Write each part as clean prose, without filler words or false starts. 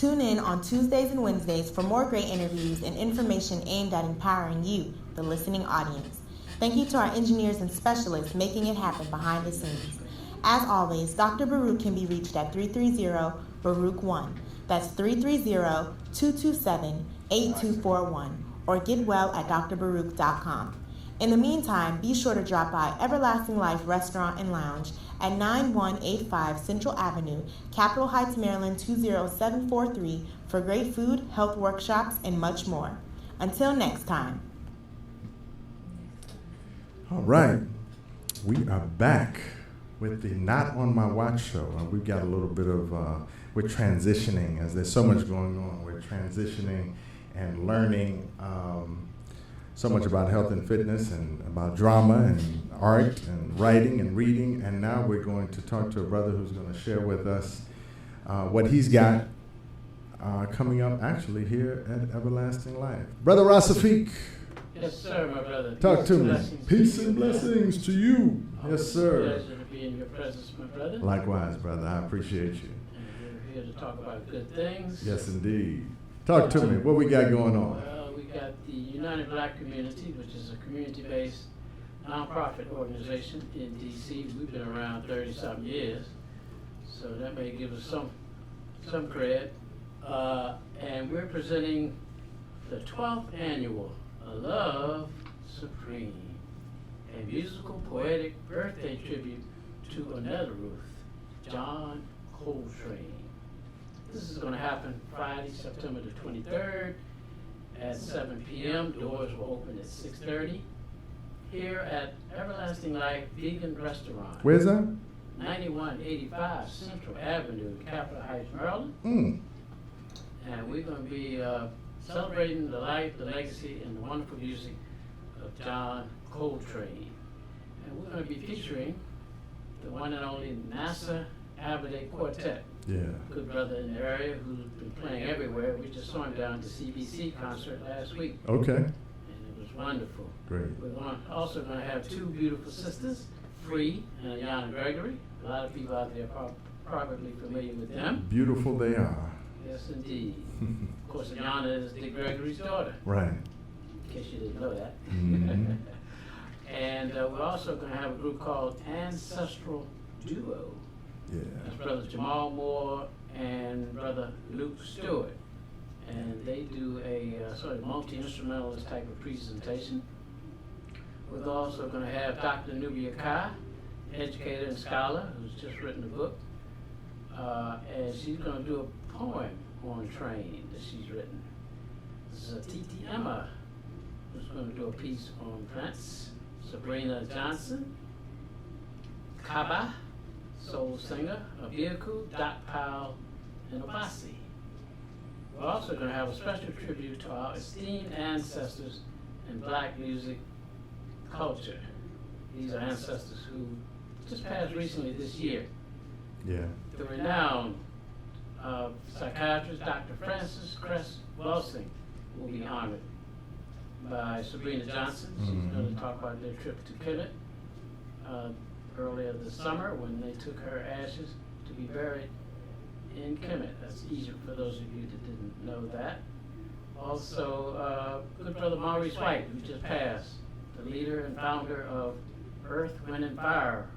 Tune in on Tuesdays and Wednesdays for more great interviews and information aimed at empowering you, the listening audience. Thank you to our engineers and specialists making it happen behind the scenes. As always, Dr. Baruch can be reached at 330-BARUCH-1. That's 330-227-8241. Or get well at drbaruch.com. In the meantime, be sure to drop by Everlasting Life Restaurant and Lounge at 9185 Central Avenue, Capitol Heights, Maryland 20743 for great food, health workshops, and much more. Until next time. All right, we are back with the Not On My Watch show. We've got a little bit of, we're transitioning as there's so much going on. We're transitioning and learning so much about health and fitness and about drama and art and writing and reading. And now we're going to talk to a brother who's going to share with us what he's got coming up actually here at Everlasting Life. Brother Rasafik. Yes, sir, my brother. Talk to me. Peace and blessings to you. Yes, sir. Pleasure to be in your presence, my brother. Likewise, brother. I appreciate you. And we're here to talk about good things. Yes, indeed. Talk to me. What we got going on? Well, we got the United Black Community, which is a community-based nonprofit organization in D.C. We've been around 30-something years, so that may give us some cred. And we're presenting the 12th annual Love Supreme, a musical, poetic birthday tribute to another Ruth, John Coltrane. This is going to happen Friday, September the 23rd at 7 p.m. Doors will open at 6:30 here at Everlasting Life Vegan Restaurant. Where's that? 9185 Central Avenue, Capitol Heights, Maryland. And we're going to be celebrating the life, the legacy, and the wonderful music of John Coltrane. And we're going to be featuring the one and only NASA Aberde Quartet. Yeah. Good brother in the area who's been playing everywhere. We just saw him down at the CBC concert last week. Okay. And it was wonderful. Great. We're also going to have two beautiful sisters, Free and Ayana Gregory. A lot of people out there are probably familiar with them. Beautiful they are. Yes, indeed. Of course, Ayana is Dick Gregory's daughter. Right. In case you didn't know that. Mm-hmm. And we're also going to have a group called Ancestral Duo. Yeah. That's Brother Jamal Moore and Brother Luke Stewart. And they do a sort of multi-instrumentalist type of presentation. We're also going to have Dr. Nubia Kai, educator and scholar, who's just written a book. And she's going to do a poem on Train that she's written. This is Titi Emma, who's going to do a piece on Prince. Sabrina Johnson, Kaba, soul singer, Abiaku, Doc Powell, and Obasi. We're also going to have a special tribute to our esteemed ancestors in black music culture. These are ancestors who just passed recently this year. Yeah. The renowned psychiatrist Dr. Frances Cress Welsing will be honored by Sabrina Johnson. She's going to talk about their trip to Kemet earlier this summer when they took her ashes to be buried in Kemet. That's Egypt for those of you that didn't know that. Also, good brother Maurice White, who just passed, the leader and founder of Earth, Wind, and Fire,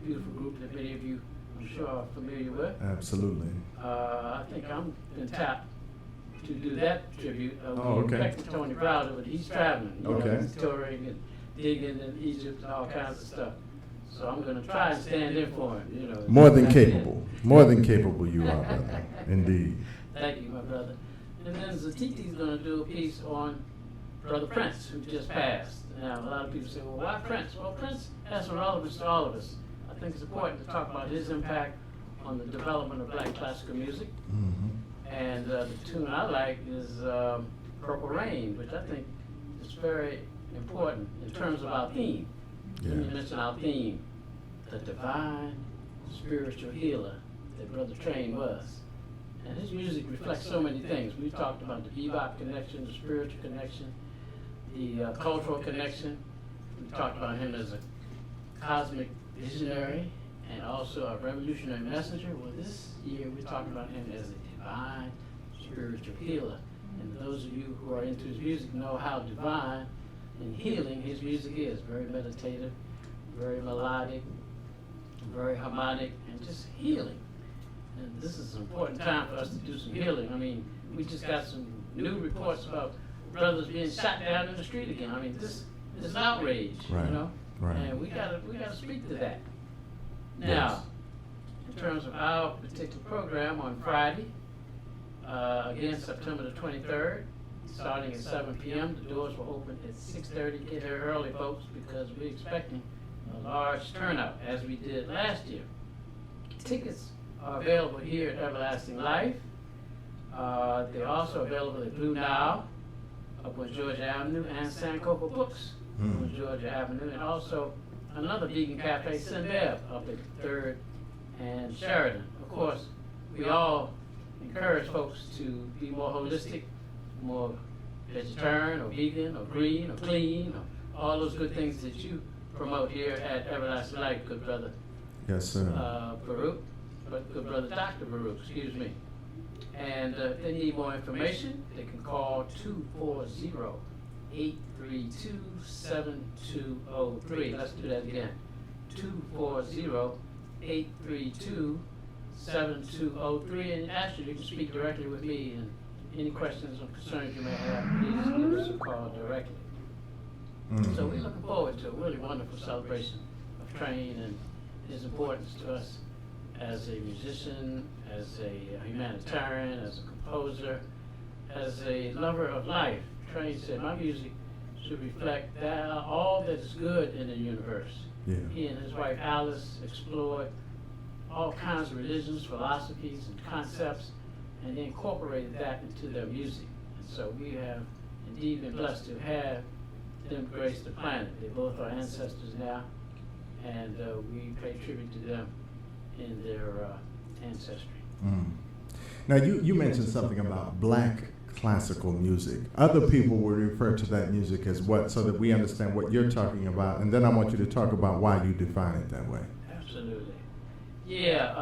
beautiful group that many of you, I'm sure, are familiar with. Absolutely. I think I'm been tapped to do that tribute. Oh, okay. Expected Tony Browder, but he's traveling. Okay. He's touring and digging in Egypt and all kinds of stuff. So I'm going to try and stand in for him. More than capable. More than capable you are, brother. Indeed. Thank you, my brother. And then Zatiti's going to do a piece on Brother Prince, who just passed. Now, a lot of people say, well, why Prince? Well, Prince has some relevance to all of us. I think it's important to talk about his impact on the development of black classical music. Mm-hmm. And the tune I like is Purple Rain, which I think is very important in terms of our theme. Yeah. Let me mention our theme, the divine spiritual healer that Brother Train was. And his music reflects so many things. We talked about the bebop connection, the spiritual connection, the cultural connection. We talked about him as a cosmic visionary and also a revolutionary messenger. Well, this year we're talking about him as a divine spiritual healer. And those of you who are into his music know how divine and healing his music is. Very meditative, very melodic, very harmonic, and just healing. And this is an important time for us to do some healing. I mean, we just got some new reports about brothers being shot down in the street again. I mean, this is an outrage, right. you know? Right. And we gotta speak to that. Now, Yes. in terms of our particular program on Friday, again, September the 23rd, starting at 7 p.m. The doors will open at 6:30. Get here early, folks, because we're expecting a large turnout, as we did last year. Tickets are available here at Everlasting Life. They're also available at Blue Nile up on Georgia Avenue and Sankofa Books on Georgia Avenue, and also another vegan cafe, Sinbeb, up at 3rd and Sheridan. Of course, we all encourage folks to be more holistic, more vegetarian or vegan or green or clean, or all those good things that you promote here at Everlasting Life, good brother. Yes, sir. Baruch, but good brother Dr. Baruch, excuse me. And if they need more information, they can call 240-832-7203. Let's do that again. 240-832-7203. And actually, you can speak directly with me, and any questions or concerns you may have, please give us a call directly. So we're looking forward to a really wonderful celebration of Train and his importance to us as a musician, as a humanitarian, as a composer, as a lover of life. Train said, my music should reflect that all that is good in the universe. Yeah. He and his wife Alice explored all kinds of religions, philosophies, and concepts, and they incorporated that into their music. And so we have indeed been blessed to have them grace the planet. They both are ancestors now, and we pay tribute to them in their ancestry. Now, you mentioned something about black classical music. Other people would refer to that music as what, so that we understand what you're talking about, and then I want you to talk about why you define it that way. Absolutely. Yeah,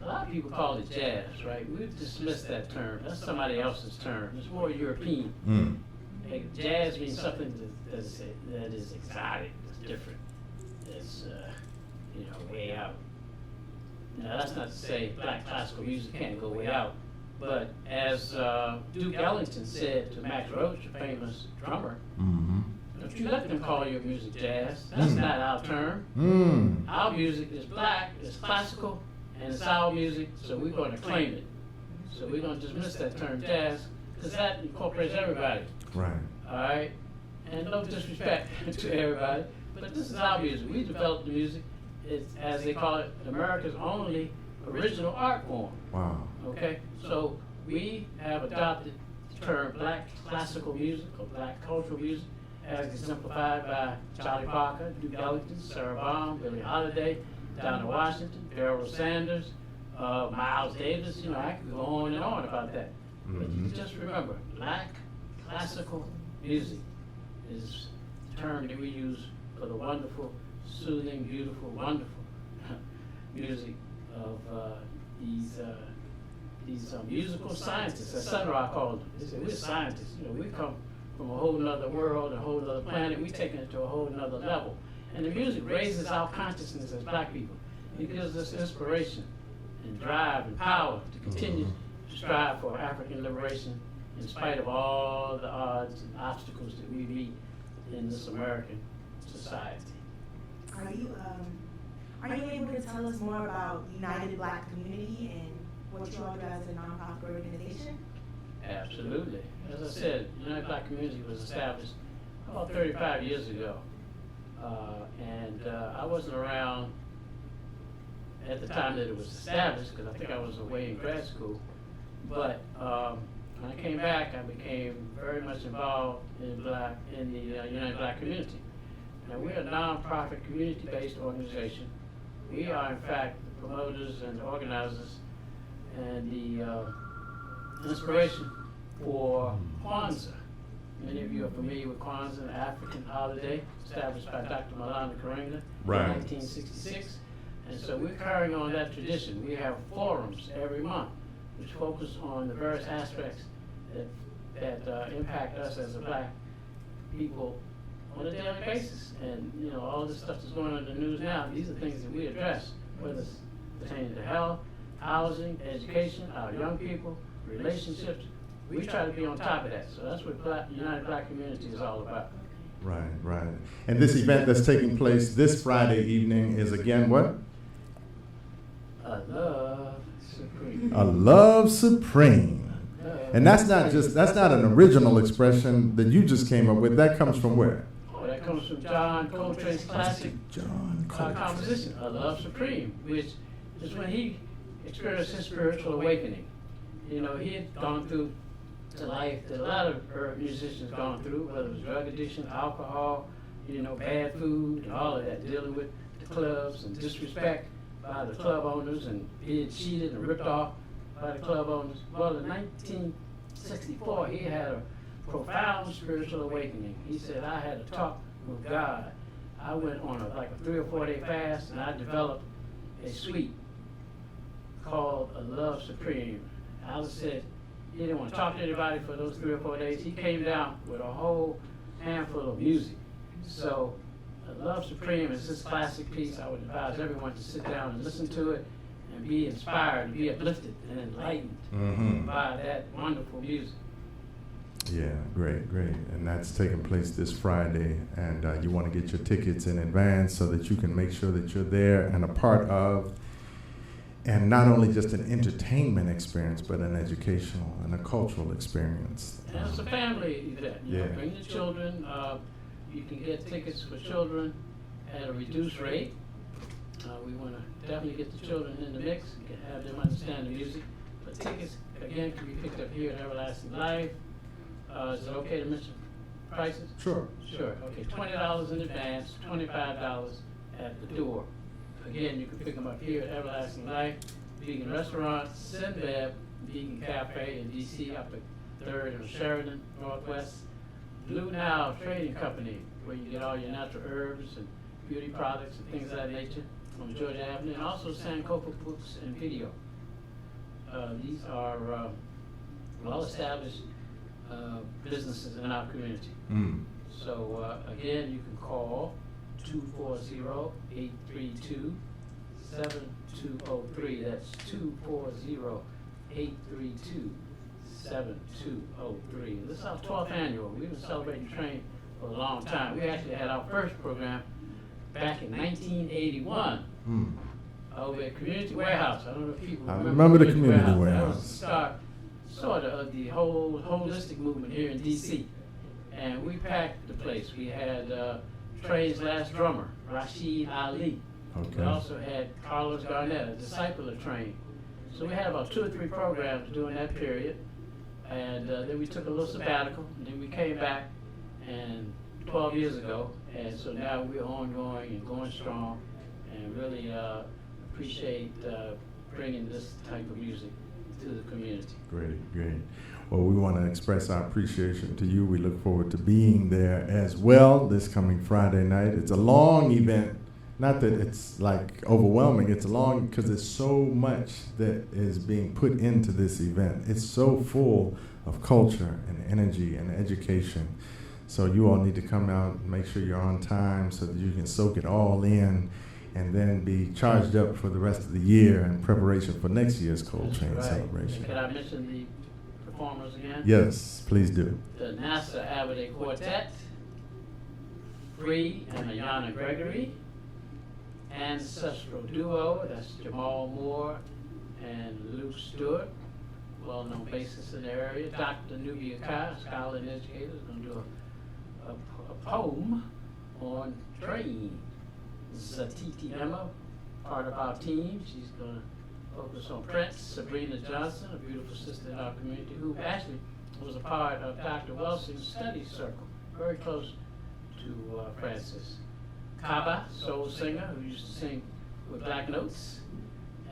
a lot of people call it jazz, right? We've dismissed that term. That's somebody else's term. It's more European. Jazz means something that is exotic, that's different, that's way out. Now that's not to say black classical music can't go way out, but as Duke Ellington said to Max Roach, a famous drummer, don't you let them call your music jazz. That's not our term. Our music is black, it's classical, and it's our music, so we're going to claim it. So we're going to dismiss that term jazz, because that incorporates everybody. Right. All right? And no disrespect to everybody, but this is our music. We developed the music. It's, as they call it, America's only original art form. Wow. Okay? So we have adopted the term black classical music or black cultural music as exemplified by Charlie Parker, Duke Ellington, Sarah Vaughan, Billie Holiday, Donna Washington, Pharoah Sanders, Miles Davis. I could go on and on about that. But you just remember, black classical music is the term that we use for the wonderful, soothing, beautiful, wonderful music of these musical scientists, as Sunra called them. They said, we're scientists. We come from a whole nother world, a whole nother planet. We're taking it to a whole nother level. And the music raises our consciousness as black people. It gives us inspiration and drive and power to continue to strive for African liberation in spite of all the odds and obstacles that we meet in this American society. Are you able to tell us more about United Black Community and what you all do as a nonprofit organization? Absolutely. As I said, United Black Community was established about 35 years ago. I wasn't around at the time that it was established, because I think I was away in grad school. But when I came back, I became very much involved in the United Black Community. Now, we're a nonprofit community-based organization. We are, in fact, the promoters and the organizers and the inspiration for Kwanzaa. Many of you are familiar with Kwanzaa, an African holiday established by Dr. Malana Karenga in 1966. And so we're carrying on that tradition. We have forums every month which focus on the various aspects that impact us as a black people on a daily basis. And, you know, all this stuff that's going on in the news now, these are things that we address, whether it's pertaining to health, housing, education, our young people, relationships. We try to be on top of that. So that's what United Black Community is all about. Right, right. And this event that's taking place this Friday evening is again what? A Love Supreme. A Love Supreme. And that's not an original expression that you just came up with. That comes from where? Oh, that comes from John Coltrane's classic composition, A Love Supreme, which is when he experienced his spiritual awakening. You know, he had gone through the life that a lot of musicians gone through, whether it was drug addiction, alcohol, you know, bad food, and all of that, dealing with the clubs and disrespect by the club owners and being cheated and ripped off by the club owners. Well, in 1964, he had a profound spiritual awakening. He said, I had a talk with God. I went on a 3 or 4 day fast, and I developed a suite called A Love Supreme. Alice said he didn't want to talk to anybody for those 3 or 4 days. He came down with a whole handful of music. So A Love Supreme is this classic piece. I would advise everyone to sit down and listen to it and be inspired, be uplifted and enlightened by that wonderful music. Yeah, great. And that's taking place this Friday. And you want to get your tickets in advance so that you can make sure that you're there and a part of, and not only just an entertainment experience, but an educational and a cultural experience. And it's a family event. You know, bring the children. You can get tickets for children at a reduced rate. We want to definitely get the children in the mix and have them understand the music. But tickets, again, can be picked up here at Everlasting Life. Is it okay to mention prices? Sure. Sure. Okay, $20 in advance, $25 at the door. Again, you can pick them up here at Everlasting Life, Vegan Restaurant, Sinbad Vegan Cafe in D.C. up at 3rd and Sheridan, Northwest. Blue Now Trading Company, where you get all your natural herbs and beauty products and things of that nature on Georgia Avenue, and also Sankofa Books and Video. These are well-established businesses in our community. So again, you can call 240-832-7203. That's 240-832-7203. This is our 12th annual. We've been celebrating Train for a long time. We actually had our first program back in 1981 over at Community Warehouse. I don't know if people remember the Community Warehouse. That was the start, sort of the whole holistic movement here in D.C. And we packed the place. We had Train's last drummer, Rashid Ali. Okay. We also had Carlos Garnett, a disciple of Train. So we had about 2 or 3 programs during that period. And then we took a little sabbatical, and then we came back and 12 years ago. And so now we're ongoing and going strong, and really appreciate bringing this type of music to the community. Great. Well, we want to express our appreciation to you. We look forward to being there as well this coming Friday night. It's a long event. Not that it's like overwhelming. It's long because there's so much that is being put into this event. It's so full of culture and energy and education. So you all need to come out and make sure you're on time so that you can soak it all in and then be charged up for the rest of the year in preparation for next year's Coltrane celebration. Can I mention the performers again? Yes, please do. The NASA Abbott Quartet, Free and Ayana Gregory, Ancestral Duo, that's Jamal Moore and Luke Stewart, well-known bassists in the area. Dr. Nubia Kai, scholar and educator, is going to do a poem on Train. Zatiti Emma, part of our team. She's going to focus on Prince. Sabrina Johnson, a beautiful sister in our community, who actually was a part of Dr. Welsing's study circle, very close to Francis. Kaba, soul singer, who used to sing with Black Notes,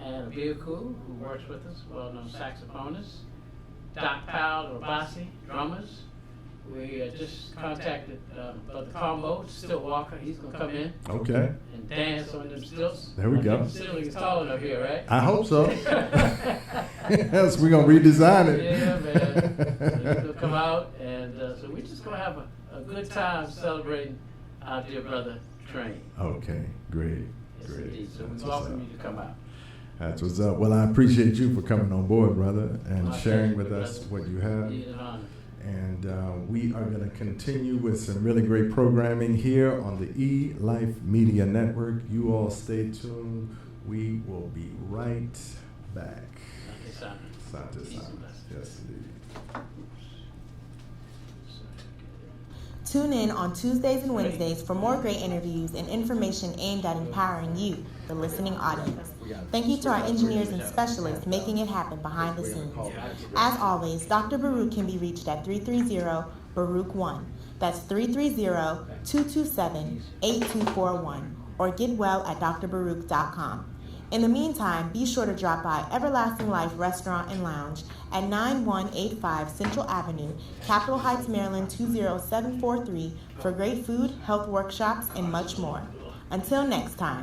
and Abiaku, who works with us, well-known saxophonist. Doc Powell, Rabasi, drummers. We just contacted Brother Carmo, still walker. He's going to come in Okay. and dance on them stilts. There we go. The ceiling is tall enough here, right? I hope so. Yes, we're going to redesign it. Yeah, man. So he's going to come out, and so we're just going to have a good time celebrating our dear brother Train. Okay, great. Yes, Great. indeed. So we That's welcome what's you to come out. That's what's up. Well, I appreciate you for coming on board, brother, and My sharing pleasure, with us brother. what you have. Indeed, an honor. And we are going to continue with some really great programming here on the Elife Media Network. You all stay tuned. We will be right back. Asante sana. Asante Peace sana. and blessings. Yes, indeed. Tune in on Tuesdays and Wednesdays for more great interviews and information aimed at empowering you, the listening audience. Thank you to our engineers and specialists making it happen behind the scenes. As always, Dr. Baruch can be reached at 330-BARUCH-1. That's 330-227-8241. Or get well at drbaruch.com. In the meantime, be sure to drop by Everlasting Life Restaurant and Lounge at 9185 Central Avenue, Capitol Heights, Maryland 20743 for great food, health workshops, and much more. Until next time.